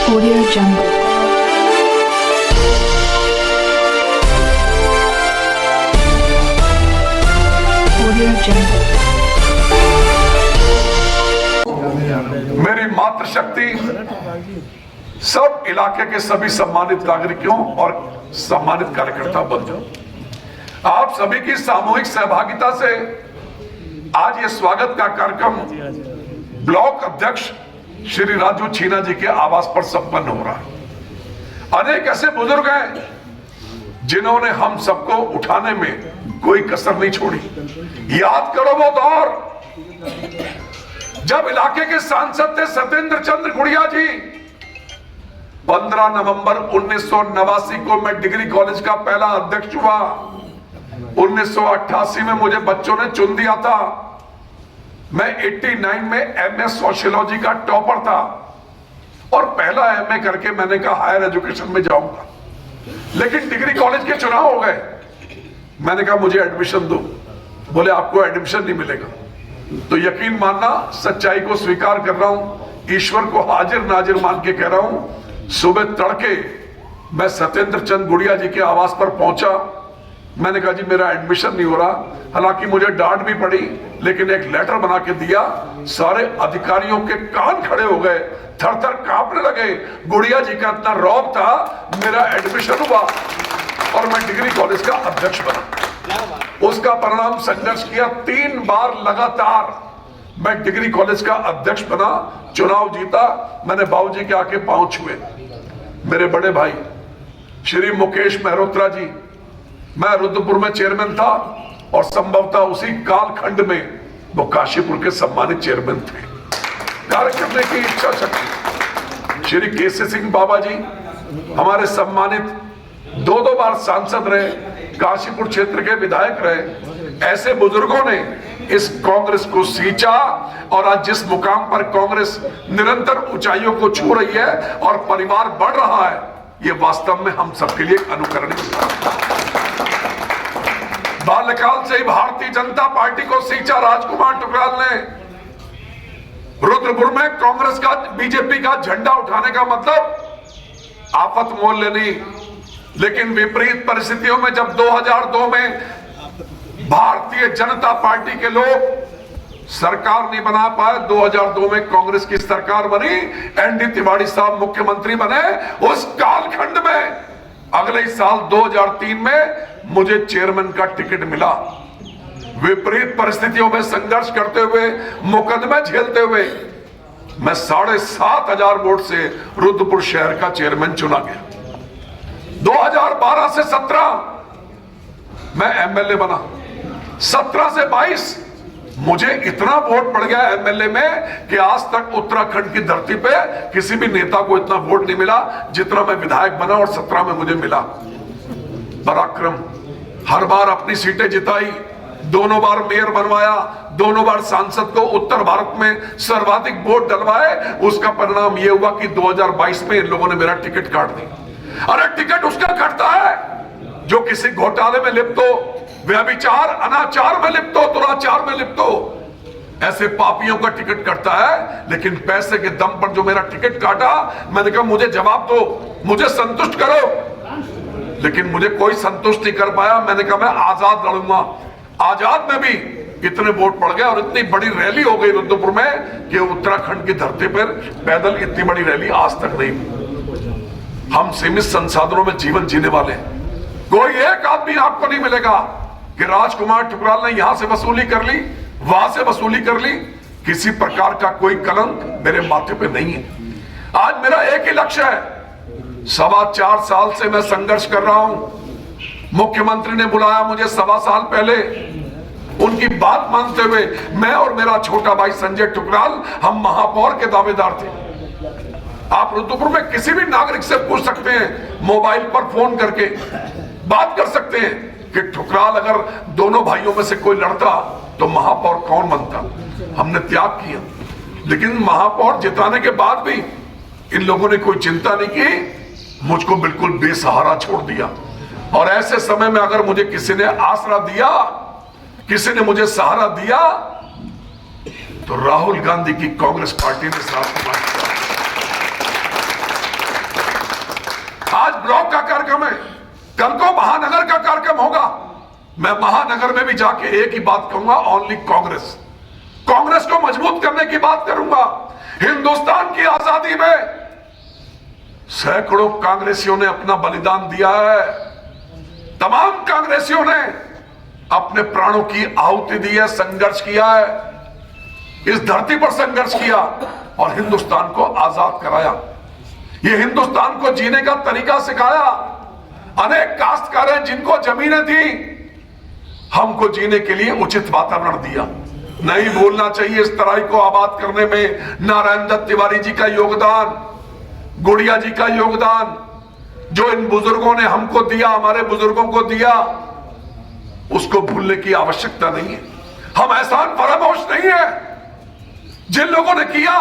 Audio Jungle. Audio Jungle. मेरी मातृशक्ति सब इलाके के सभी सम्मानित नागरिकों और सम्मानित कार्यकर्ता बंधु, आप सभी की सामूहिक सहभागिता से आज ये स्वागत का कार्यक्रम ब्लॉक अध्यक्ष श्री राजू छीना जी के आवास पर संपन्न हो रहा है। अनेक ऐसे बुजुर्ग हैं जिन्होंने हम सबको उठाने में कोई कसर नहीं छोड़ी। याद करो वो दौर जब इलाके के सांसद थे सत्येंद्र चंद्र गुड़िया जी। 15 नवंबर 1989 को मैं डिग्री कॉलेज का पहला अध्यक्ष हुआ। 1988 में मुझे बच्चों ने चुन दिया था। मैं 89 में एमए सोशियोलॉजी का टॉपर था और पहला एमए करके मैंने कहा हायर एजुकेशन में जाऊंगा, लेकिन डिग्री कॉलेज के चुनाव हो गए। मैंने कहा मुझे एडमिशन दो, बोले आपको एडमिशन नहीं मिलेगा। तो यकीन मानना, सच्चाई को स्वीकार कर रहा हूं, ईश्वर को हाजिर नाजिर मान के कह रहा हूं। सुबह तड़के मैं सत्येंद्र चंद्र गुड़िया जी के आवास पर पहुंचा। मैंने कहा जी मेरा एडमिशन नहीं हो रहा। हालांकि मुझे डांट भी पड़ी, लेकिन एक लेटर बना के दिया। सारे अधिकारियों के कान खड़े हो गए, थर थर कांपने लगे। गुड़िया जी का इतना रौब था, मेरा एडमिशन हुआ और मैं डिग्री कॉलेज का अध्यक्ष बना। उसका परिणाम संघर्ष किया, 3 बार लगातार मैं डिग्री कॉलेज का अध्यक्ष बना, चुनाव जीता। मैंने बाबूजी के आके पांव छुए। मेरे बड़े भाई श्री मुकेश मेहरोत्रा जी, मैं रुद्रपुर में चेयरमैन था और संभवतः उसी कालखंड में वो काशीपुर के सम्मानित चेयरमैन थे। कार्य करने की इच्छा शक्ति। श्री केसी सिंह बाबा जी हमारे सम्मानित 2 बार सांसद रहे, काशीपुर क्षेत्र के विधायक रहे। ऐसे बुजुर्गों ने इस कांग्रेस को सींचा और आज जिस मुकाम पर कांग्रेस निरंतर ऊंचाइयों को छू रही है और परिवार बढ़ रहा है, ये वास्तव में हम सबके लिए अनुकरणीय। बाल्यकाल से ही भारतीय जनता पार्टी को सींचा राजकुमार ठुकराल ने। रुद्रपुर में कांग्रेस का, बीजेपी का झंडा उठाने का मतलब आफत मोल लेनी। लेकिन विपरीत परिस्थितियों में जब 2002 में भारतीय जनता पार्टी के लोग सरकार नहीं बना पाए, 2002 में कांग्रेस की सरकार बनी, एनडी तिवारी साहब मुख्यमंत्री बने। उस कालखंड में अगले साल 2003 में मुझे चेयरमैन का टिकट मिला। विपरीत परिस्थितियों में संघर्ष करते हुए, मुकदमे झेलते हुए मैं 7,500 वोट से रुद्रपुर शहर का चेयरमैन चुना गया। 2012 से 17 मैं एमएलए बना। 17 से 22 मुझे इतना वोट पड़ गया एमएलए में कि आज तक उत्तराखंड की धरती पे किसी भी नेता को इतना वोट नहीं मिला जितना मैं विधायक बना और 17 में मुझे मिला। पराक्रम, हर बार अपनी सीटें जिताई, 2 बार मेयर बनवाया, 2 बार सांसद को उत्तर भारत में सर्वाधिक वोट डलवाए। उसका परिणाम यह हुआ कि 2022 में इन लोगों ने मेरा टिकट काट दिया। अरे टिकट उसका कटता है जो किसी घोटाले में लिप्त हो, व्यभिचार, अनाचार में लिप्त हो, दुराचार में लिप्त हो। ऐसे पापियों का टिकट कटता है। लेकिन पैसे के दम पर जो मेरा टिकट काटा, मैंने कहा मुझे जवाब दो, मुझे संतुष्ट करो। लेकिन मुझे कोई संतुष्ट नहीं कर पाया। मैंने कहा मैं आजाद लड़ूंगा। आजाद में भी इतने वोट पड़ गए और इतनी बड़ी रैली हो गई रुद्रपुर में कि उत्तराखंड की धरती पर पैदल इतनी बड़ी रैली आज तक नहीं। हम सीमित संसाधनों में जीवन जीने वाले हैं। कोई एक आदमी आपको नहीं मिलेगा कि राजकुमार ठुकराल ने यहां से वसूली कर ली, वहां से वसूली कर ली। किसी प्रकार का कोई कलंक मेरे माथे पे नहीं है। आज मेरा एक ही लक्ष्य है। 4.25 साल से मैं संघर्ष कर रहा हूं। मुख्यमंत्री ने बुलाया मुझे 1.25 साल पहले। उनकी बात मानते हुए मैं और मेरा छोटा भाई संजय ठुकराल, हम महापौर के दावेदार थे। आप रुद्रपुर में किसी भी नागरिक से पूछ सकते हैं, मोबाइल पर फोन करके बात कर सकते हैं कि ठुकराल अगर दोनों भाइयों में से कोई लड़ता तो महापौर कौन बनता। हमने त्याग किया, लेकिन महापौर जिताने के बाद भी इन लोगों ने कोई चिंता नहीं की, मुझको बिल्कुल बेसहारा छोड़ दिया। और ऐसे समय में अगर मुझे किसी ने आसरा दिया, किसी ने मुझे सहारा दिया, तो राहुल गांधी की कांग्रेस पार्टी ने साथ ब्लॉक का कार्यक्रम है, कल को महानगर का कार्यक्रम होगा। मैं महानगर में भी जाके एक ही बात कहूंगा, ओनली कांग्रेस। कांग्रेस को मजबूत करने की बात करूंगा। हिंदुस्तान की आजादी में सैकड़ों कांग्रेसियों ने अपना बलिदान दिया है। तमाम कांग्रेसियों ने अपने प्राणों की आहुति दी है, संघर्ष किया है, इस धरती पर संघर्ष किया और हिंदुस्तान को आजाद कराया। ये हिंदुस्तान को जीने का तरीका सिखाया। अनेक काश्तकार हैं जिनको जमीनें दी, हमको जीने के लिए उचित वातावरण दिया। नहीं भूलना चाहिए इस तराई को आबाद करने में नारायण दत्त तिवारी जी का योगदान, गुड़िया जी का योगदान, जो इन बुजुर्गों ने हमको दिया, हमारे बुजुर्गों को दिया, उसको भूलने की आवश्यकता नहीं है। हम एहसान फरामोश नहीं है। जिन लोगों ने किया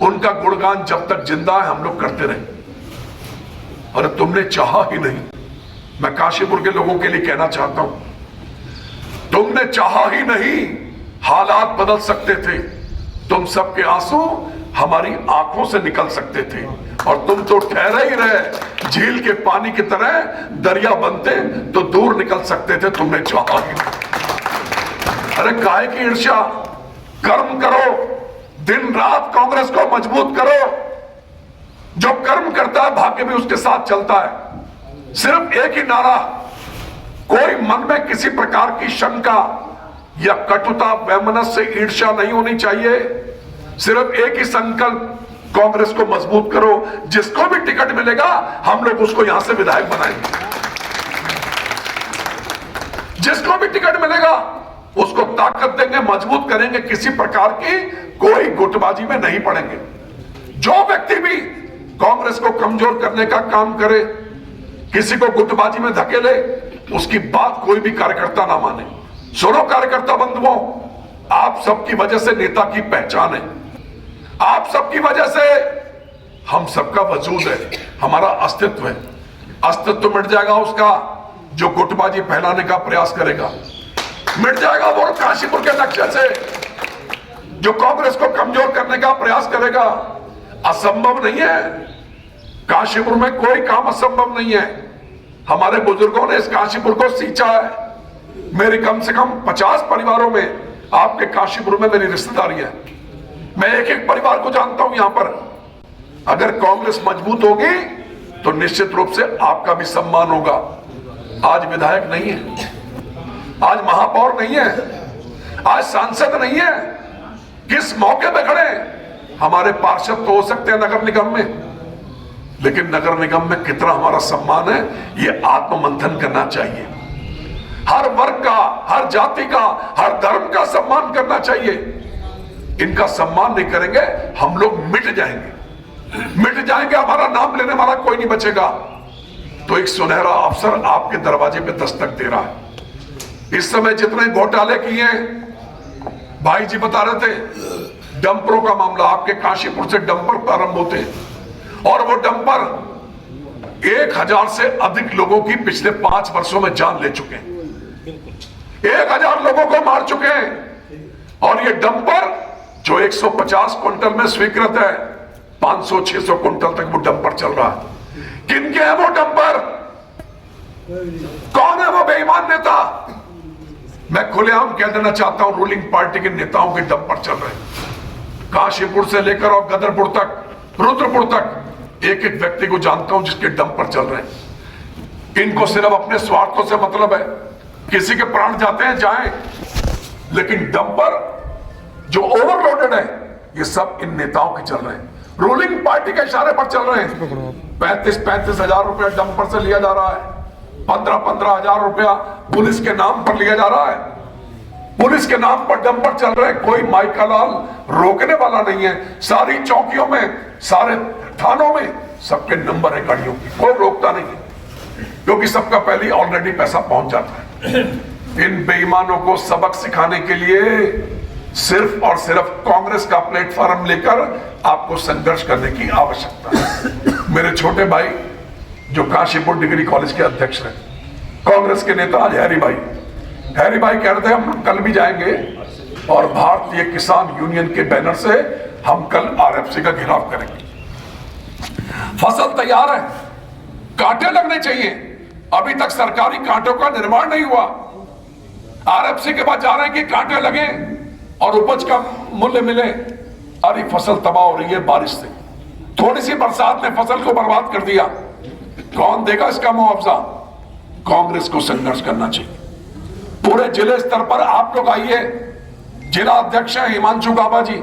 उनका गुणगान जब तक जिंदा है हम लोग करते रहे। और तुमने चाहा ही नहीं, मैं काशीपुर के लोगों के लिए कहना चाहता हूं, तुमने चाहा ही नहीं, हालात बदल सकते थे। तुम सबके आंसू हमारी आंखों से निकल सकते थे और तुम तो ठहरे ही रहे। झील के पानी की तरह दरिया बनते तो दूर निकल सकते थे, तुमने चाहा ही नहीं। अरे काहे की ईर्ष्या, कर्म करो, दिन रात कांग्रेस को मजबूत करो। जो कर्म करता है भाग्य भी उसके साथ चलता है। सिर्फ एक ही नारा, कोई मन में किसी प्रकार की शंका या कटुता, वैमनस्य से ईर्ष्या नहीं होनी चाहिए। सिर्फ एक ही संकल्प, कांग्रेस को मजबूत करो। जिसको भी टिकट मिलेगा हम लोग उसको यहां से विधायक बनाएंगे। जिसको भी टिकट मिलेगा उसको ताकत देंगे, मजबूत करेंगे। किसी प्रकार की कोई गुटबाजी में नहीं पड़ेंगे। जो व्यक्ति भी कांग्रेस को कमजोर करने का काम करे, किसी को गुटबाजी में धकेले, उसकी बात कोई भी कार्यकर्ता ना माने। सुनो कार्यकर्ता बंधुओं, आप सबकी वजह से नेता की पहचान है। आप सबकी वजह से हम सबका वजूद है, हमारा अस्तित्व है। अस्तित्व मिट जाएगा उसका जो गुटबाजी फैलाने का प्रयास करेगा। मिट जाएगा वो काशीपुर के नक्शे से जो कांग्रेस को कमजोर करने का प्रयास करेगा। असंभव नहीं है, काशीपुर में कोई काम असंभव नहीं है। हमारे बुजुर्गों ने इस काशीपुर को सींचा है। मेरी कम से कम 50 परिवारों में आपके काशीपुर में मेरी रिश्तेदारी है। मैं एक एक परिवार को जानता हूं यहां पर। अगर कांग्रेस मजबूत होगी तो निश्चित रूप से आपका भी सम्मान होगा। आज विधायक नहीं है, आज महापौर नहीं है, आज सांसद नहीं है, किस मौके पे खड़े? हमारे पार्षद तो हो सकते हैं नगर निगम में, लेकिन नगर निगम में कितना हमारा सम्मान है ये आत्ममंथन करना चाहिए। हर वर्ग का, हर जाति का, हर धर्म का सम्मान करना चाहिए। इनका सम्मान नहीं करेंगे हम लोग मिट जाएंगे, हमारा नाम लेने वाला कोई नहीं बचेगा। तो एक सुनहरा अवसर आपके दरवाजे पे दस्तक दे रहा है। इस समय जितने घोटाले किए हैं, भाई जी बता रहे थे, डंपरों का मामला, आपके काशीपुर से डंपर प्रारंभ होते हैं और वो डंपर 1000 से अधिक लोगों की पिछले 5 वर्षों में जान ले चुके हैं। 1000 लोगों को मार चुके हैं। और ये डंपर जो 150 क्विंटल में स्वीकृत है, 500-600 क्विंटल तक वो डंपर चल रहा है। किनके है वो डंपर? कौन है वो बेईमान नेता? मैं खुलेआम कह देना चाहता हूं, रूलिंग पार्टी के नेताओं के डंपर चल रहे हैं। काशीपुर से लेकर और गदरपुर तक, रुद्रपुर तक एक एक व्यक्ति को जानता हूं जिसके डंपर चल रहे हैं। इनको सिर्फ अपने स्वार्थों से मतलब है। किसी के प्राण जाते हैं जाएं, लेकिन डंपर जो ओवरलोडेड है ये सब इन नेताओं के चल रहे हैं। रूलिंग पार्टी के इशारे पर चल रहे हैं। 35-35 हजार रुपया डंपर से लिया जा रहा है। 15-15 हजार रुपया पुलिस के नाम पर लिया जा रहा है। पुलिस के नाम पर डंपर चल रहे हैं। कोई माइका लाल रोकने वाला नहीं है। सारी चौकियों में, सारे थानों में सबके नंबर है गाड़ियों की, कोई रोकता नहीं है, क्योंकि सबका पहले ऑलरेडी पैसा पहुंच जाता है। इन बेईमानों को सबक सिखाने के लिए सिर्फ और सिर्फ कांग्रेस का प्लेटफॉर्म लेकर आपको संघर्ष करने की आवश्यकता है। मेरे छोटे भाई जो काशीपुर डिग्री कॉलेज के अध्यक्ष हैं, कांग्रेस के नेता आज हैरी भाई कह रहे थे हम कल भी जाएंगे और भारतीय किसान यूनियन के बैनर से हम कल आरएफसी का घेराव करेंगे। फसल तैयार है, कांटे लगने चाहिए। अभी तक सरकारी कांटों का निर्माण नहीं हुआ। आरएफसी के बाद जा रहे हैं कि कांटे लगे और उपज का मूल्य मिले। अरे फसल तबाह हो रही है बारिश से, थोड़ी सी बरसात ने फसल को बर्बाद कर दिया। कौन देगा इसका मुआवजा? कांग्रेस को संघर्ष करना चाहिए। पूरे जिले स्तर पर आप लोग आइए। जिला अध्यक्ष हैं हिमांशु गाबा जी,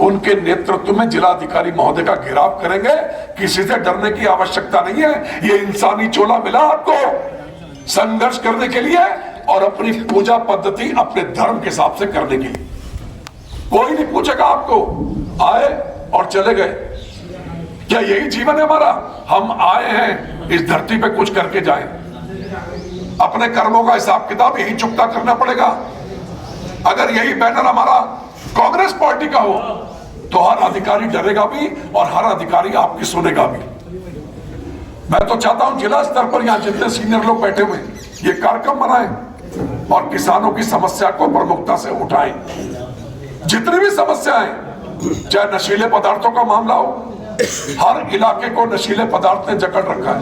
उनके नेतृत्व में जिलाधिकारी महोदय का घेराव करेंगे। किसी से डरने की आवश्यकता नहीं है। ये इंसानी चोला मिला आपको संघर्ष करने के लिए और अपनी पूजा पद्धति अपने धर्म के हिसाब से करने के लिए। कोई नहीं पूछेगा आपको। आए और चले गए। क्या यही जीवन है हमारा? हम आए हैं इस धरती पे कुछ करके जाएं। अपने कर्मों का हिसाब किताब यही चुकता करना पड़ेगा। अगर यही बैनर हमारा कांग्रेस पार्टी का हो तो हर अधिकारी डरेगा भी और हर अधिकारी आपकी सुनेगा भी। मैं तो चाहता हूं जिला स्तर पर यहां जितने सीनियर लोग बैठे हुए ये कार्यक्रम बनाएं और किसानों की समस्या को प्रमुखता से उठाएं। जितनी भी समस्याएं, चाहे नशीले पदार्थों का मामला हो, हर इलाके को नशीले पदार्थ ने जकड़ रखा है।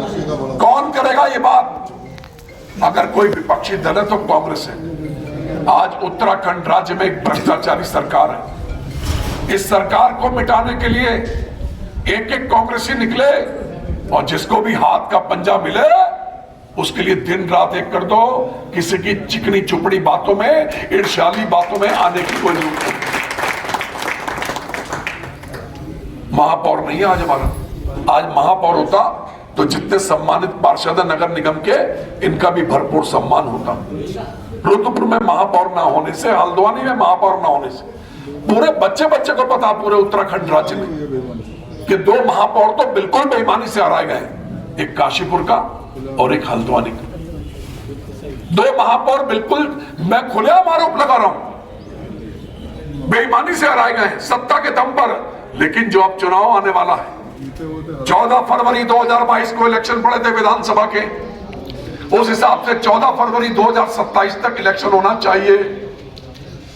कौन करेगा ये बात? अगर कोई विपक्षी दल है तो कांग्रेस है। आज उत्तराखंड राज्य में एक भ्रष्टाचारी सरकार है। इस सरकार को मिटाने के लिए एक एक कांग्रेसी निकले और जिसको भी हाथ का पंजा मिले उसके लिए दिन रात एक कर दो। किसी की चिकनी चुपड़ी बातों में, ईर्ष्याली बातों में आने की कोई जरूरत नहीं। महापौर नहीं है आज हमारा। आज महापौर होता तो जितने सम्मानित पार्षद नगर निगम के, इनका भी भरपूर सम्मान होता। रुद्रपुर में महापौर ना होने से, हल्द्वानी में महापौर ना होने से पूरे बच्चे बच्चे को पता पूरे उत्तराखंड राज्य में कि 2 महापौर तो बिल्कुल बेईमानी से हराए गए। एक काशीपुर का और एक हल्द्वानी का। 2 महापौर बिल्कुल मैं खुलेआम आरोप लगा रहा हूं, बेईमानी से हराए गए सत्ता के दम पर। लेकिन जो अब चुनाव आने वाला है, 14 फरवरी 2022 को इलेक्शन पड़े थे विधानसभा के, उस हिसाब से 14 फरवरी 2027 तक इलेक्शन होना चाहिए।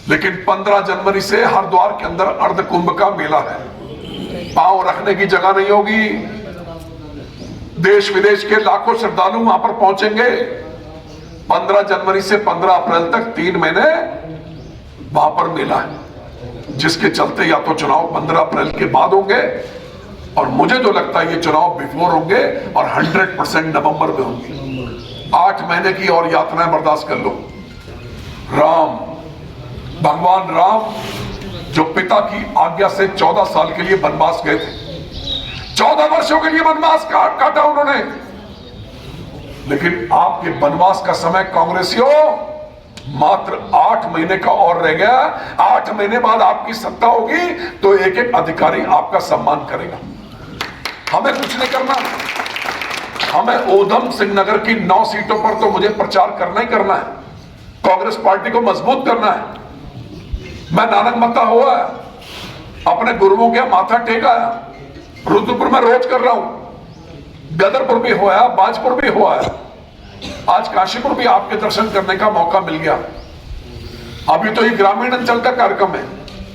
लेकिन 15 जनवरी से हरिद्वार के अंदर अर्ध कुंभ का मेला है। पांव रखने की जगह नहीं होगी। देश विदेश के लाखों श्रद्धालु वहां पर पहुंचेंगे। 15 जनवरी से 15 अप्रैल तक 3 महीने वहां पर मेला है, जिसके चलते या तो चुनाव 15 अप्रैल के बाद होंगे और मुझे जो लगता है ये चुनाव बिफोर होंगे और 100% नवंबर में होंगे। 8 महीने की और यातनाएं बर्दाश्त कर लो। राम, भगवान राम जो पिता की आज्ञा से 14 साल के लिए वनवास गए थे, 14 वर्षों के लिए वनवास काटा उन्होंने। लेकिन आपके वनवास का समय कांग्रेसियों मात्र 8 महीने का और रह गया। 8 महीने बाद आपकी सत्ता होगी तो एक एक अधिकारी आपका सम्मान करेगा। हमें कुछ नहीं करना। हमें ऊधम सिंह नगर की 9 सीटों पर तो मुझे प्रचार करना ही करना है। कांग्रेस पार्टी को मजबूत करना है। मैं नानक मत्ता हुआ है, अपने गुरुओं के माथा टेका है। रुद्रपुर में रोज कर रहा हूं, गदरपुर भी हुआ है, बाजपुर भी हुआ है, आज काशीपुर भी आपके दर्शन करने का मौका मिल गया। अभी तो ये ग्रामीण अंचल का कार्यक्रम है।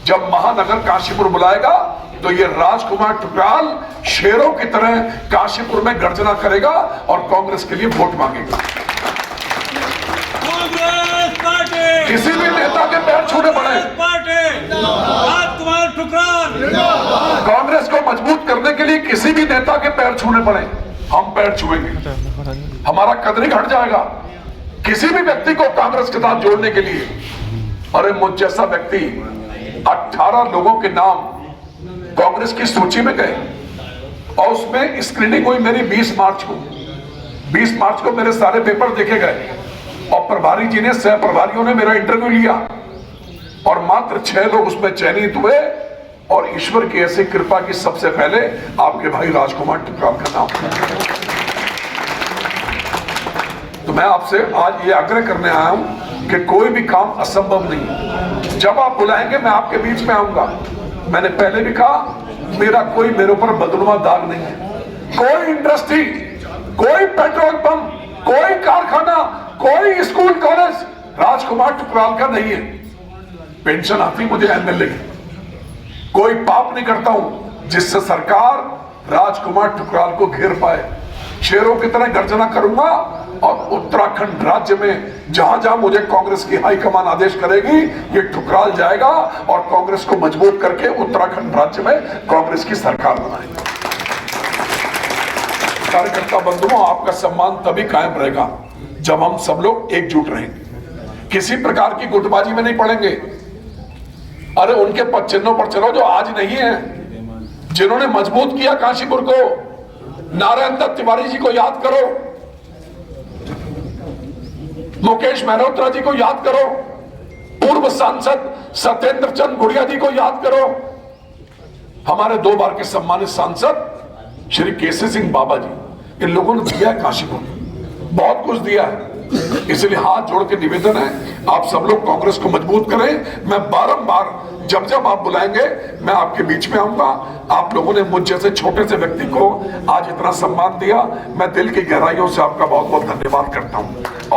जब महानगर काशीपुर बुलाएगा तो ये राजकुमार टुकराल शेरों की तरह काशीपुर में गर्जना करेगा और कांग्रेस के लिए वोट मांगेगा। किसी भी नेता के पैर छूने पड़े, राजकुमार टुकराल कांग्रेस को मजबूत करने के लिए किसी भी नेता के पैर छूने पड़े, हम पैर छुएंगे। हमारा कदरी घट जाएगा किसी भी व्यक्ति को कांग्रेस के साथ जोड़ने के लिए। अरे मुझ जैसा व्यक्ति, 18 लोगों के नाम कांग्रेस की सूची में गए और उसमें स्क्रीनिंग हुई मेरी 20 मार्च को। 20 मार्च को मेरे सारे पेपर देखे गए और प्रभारी जी ने, सह प्रभारियों ने मेरा इंटरव्यू लिया और मात्र 6 लोग उसमें चयनित हुए। और ईश्वर की ऐसी कृपा की सबसे पहले आपके भाई राजकुमार टुकराल का नाम। तो मैं आपसे आज ये आग्रह करने आया हूं कि कोई भी काम असंभव नहीं। जब आप बुलाएंगे मैं आपके बीच में आऊंगा। मैंने पहले भी कहा, मेरा कोई मेरे ऊपर बदनुमा दाग नहीं है। कोई इंडस्ट्री, कोई पेट्रोल पंप, कोई कारखाना, कोई स्कूल कॉलेज राजकुमार टुकराल का नहीं है। पेंशन आती मुझे एमएलए की। कोई पाप नहीं करता हूं जिससे सरकार राजकुमार टुकराल को घेर पाए। शेरों की तरह गर्जना करूंगा और उत्तराखंड राज्य में जहां जहां मुझे कांग्रेस की हाईकमान आदेश करेगी ये ठुकराल जाएगा और कांग्रेस को मजबूत करके उत्तराखंड राज्य में कांग्रेस की सरकार बनाएंगे। कार्यकर्ता बंधुओं, आपका सम्मान तभी कायम रहेगा जब हम सब लोग एकजुट रहेंगे, किसी प्रकार की गुटबाजी में नहीं पड़ेंगे। अरे उनके पद चिन्हों पर चलो जो आज नहीं है, जिन्होंने मजबूत किया काशीपुर को। नारायण दत्त तिवारी जी को याद करो, मुकेश मेहरोत्रा जी को याद करो, पूर्व सांसद सत्येंद्र चंद गुड़िया जी को याद करो, हमारे 2 बार के सम्मानित सांसद श्री केसी सिंह बाबा जी, इन लोगों ने दिया है काशीपुर, बहुत कुछ दिया है। इसलिए हाथ जोड़ के निवेदन है, आप सब लोग कांग्रेस को मजबूत करें। मैं बारंबार जब जब आप बुलाएंगे मैं आपके बीच में आऊंगा। आप लोगों ने मुझ जैसे छोटे से व्यक्ति को आज इतना सम्मान दिया, मैं दिल की गहराइयों से आपका बहुत बहुत धन्यवाद करता हूं।